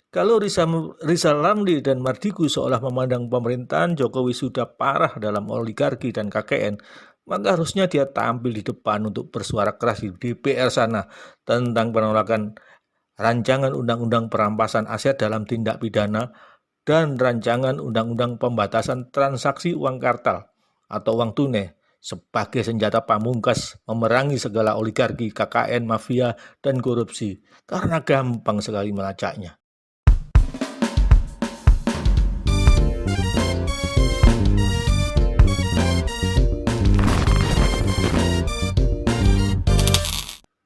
Kalau Rizal Ramli dan Mardigu seolah memandang pemerintahan Jokowi sudah parah dalam oligarki dan KKN, maka harusnya dia tampil di depan untuk bersuara keras di DPR sana tentang penolakan rancangan undang-undang perampasan aset dalam tindak pidana dan rancangan undang-undang pembatasan transaksi uang kartal atau uang tunai sebagai senjata pamungkas memerangi segala oligarki, KKN, mafia, dan korupsi karena gampang sekali melacaknya.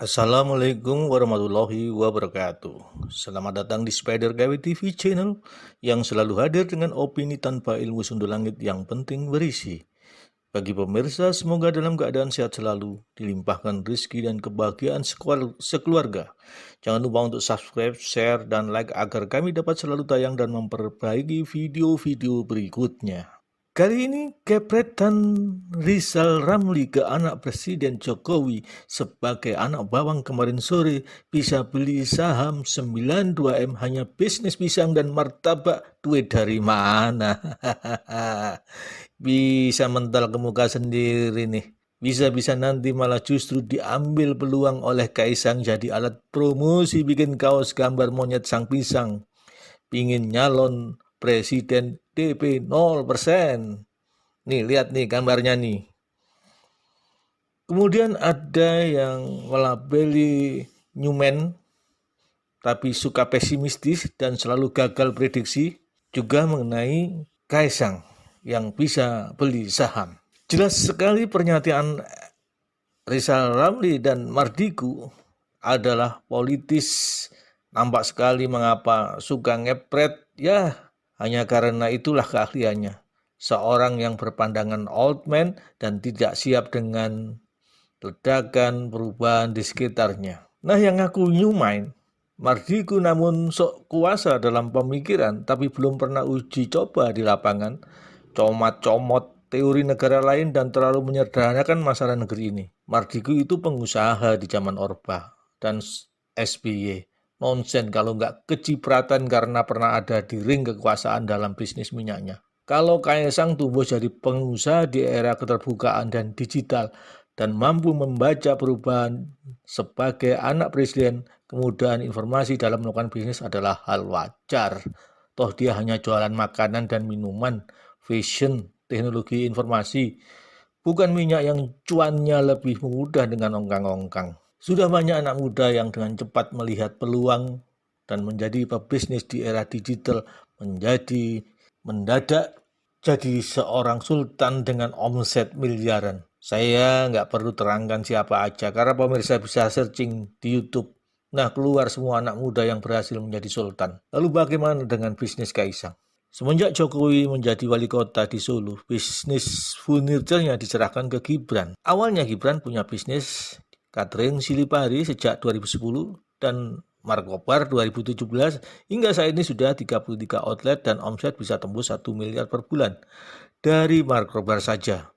Assalamualaikum warahmatullahi wabarakatuh. Selamat datang di Spider Gawe TV channel yang selalu hadir dengan opini tanpa ilmu sundul langit yang penting berisi. Bagi pemirsa, semoga dalam keadaan sehat selalu, dilimpahkan rezeki dan kebahagiaan sekeluarga. Jangan lupa untuk subscribe, share, dan like agar kami dapat selalu tayang dan memperbaiki video-video berikutnya. Kali ini kepretan Rizal Ramli ke anak Presiden Jokowi sebagai anak bawang kemarin sore bisa beli saham 92M hanya bisnis pisang dan martabak, duit dari mana? Bisa mental ke muka sendiri nih. Bisa-bisa nanti malah justru diambil peluang oleh Kaisang jadi alat promosi bikin kaos gambar monyet sang pisang. Pingin nyalon presiden DP 0%. Nih, lihat nih gambarnya nih. Kemudian ada yang melabeli Newman, tapi suka pesimistis dan selalu gagal prediksi, juga mengenai Kaisang yang bisa beli saham. Jelas sekali pernyataan Rizal Ramli dan Mardigu adalah politis. Nampak sekali mengapa suka ngepret, ya hanya karena itulah keahliannya. Seorang yang berpandangan old man dan tidak siap dengan ledakan perubahan di sekitarnya. Nah, yang ngaku new mind, Mardigu namun sok kuasa dalam pemikiran tapi belum pernah uji coba di lapangan, comot-comot teori negara lain dan terlalu menyederhanakan masalah negeri ini. Mardigu itu pengusaha di zaman Orba dan SBY. Nonsen kalau nggak kecipratan karena pernah ada di ring kekuasaan dalam bisnis minyaknya. Kalau Kaisang tumbuh jadi pengusaha di era keterbukaan dan digital dan mampu membaca perubahan sebagai anak presiden, kemudahan informasi dalam melakukan bisnis adalah hal wajar. Toh dia hanya jualan makanan dan minuman, fashion, teknologi informasi, bukan minyak yang cuannya lebih mudah dengan ongkang-ongkang. Sudah banyak anak muda yang dengan cepat melihat peluang dan menjadi pebisnis di era digital menjadi mendadak jadi seorang sultan dengan omset miliaran. Saya nggak perlu terangkan siapa aja karena pemirsa bisa searching di YouTube. Nah, keluar semua anak muda yang berhasil menjadi sultan. Lalu bagaimana dengan bisnis Kaisang? Semenjak Jokowi menjadi wali kota di Solo, bisnis furniturnya diserahkan ke Gibran. Awalnya Gibran punya bisnis catering Silipari sejak 2010 dan Markobar 2017 hingga saat ini sudah 33 outlet dan omset bisa tembus 1 miliar per bulan dari Markobar saja.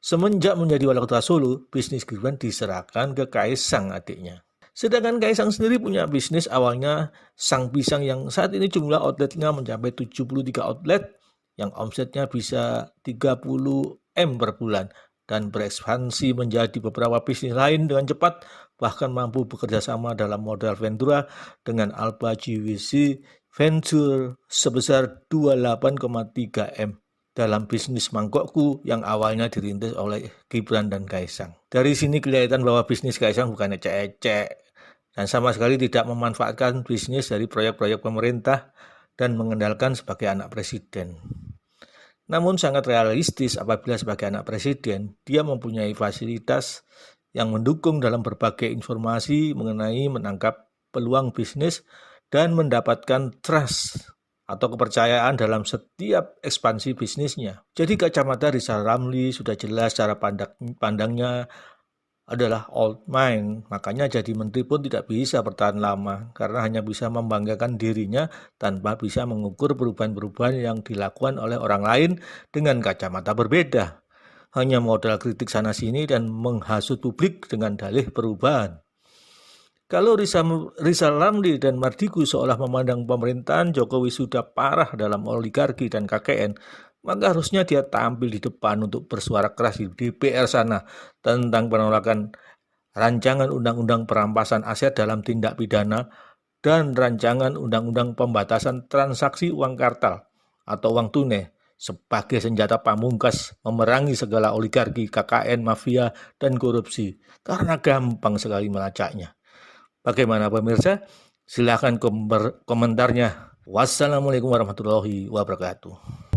Semenjak menjadi wali kota Solo, bisnis Gibran diserahkan ke Kaisang adiknya. Sedangkan Kaisang sendiri punya bisnis awalnya Sang Pisang yang saat ini jumlah outletnya mencapai 73 outlet yang omsetnya bisa 30M per bulan dan berekspansi menjadi beberapa bisnis lain dengan cepat, bahkan mampu bekerja sama dalam modal Ventura dengan Alba GWC Venture sebesar 28,3M dalam bisnis mangkokku yang awalnya dirintis oleh Gibran dan Kaisang. Dari sini kelihatan bahwa bisnis Kaisang bukan ecek-ecek dan sama sekali tidak memanfaatkan bisnis dari proyek-proyek pemerintah dan mengendalikan sebagai anak presiden. Namun sangat realistis apabila sebagai anak presiden, dia mempunyai fasilitas yang mendukung dalam berbagai informasi mengenai menangkap peluang bisnis dan mendapatkan trust atau kepercayaan dalam setiap ekspansi bisnisnya. Jadi kacamata Rizal Ramli sudah jelas cara pandangnya adalah old mind, makanya jadi menteri pun tidak bisa bertahan lama karena hanya bisa membanggakan dirinya tanpa bisa mengukur perubahan-perubahan yang dilakukan oleh orang lain dengan kacamata berbeda. Hanya modal kritik sana-sini dan menghasut publik dengan dalih perubahan. Kalau Rizal Ramli dan Mardigu seolah memandang pemerintahan Jokowi sudah parah dalam oligarki dan KKN, maka harusnya dia tampil di depan untuk bersuara keras di DPR sana tentang penolakan rancangan undang-undang perampasan aset dalam tindak pidana dan rancangan undang-undang pembatasan transaksi uang kartal atau uang tunai sebagai senjata pamungkas memerangi segala oligarki, KKN, mafia, dan korupsi karena gampang sekali melacaknya. Bagaimana pemirsa? Silahkan komentarnya. Wassalamualaikum warahmatullahi wabarakatuh.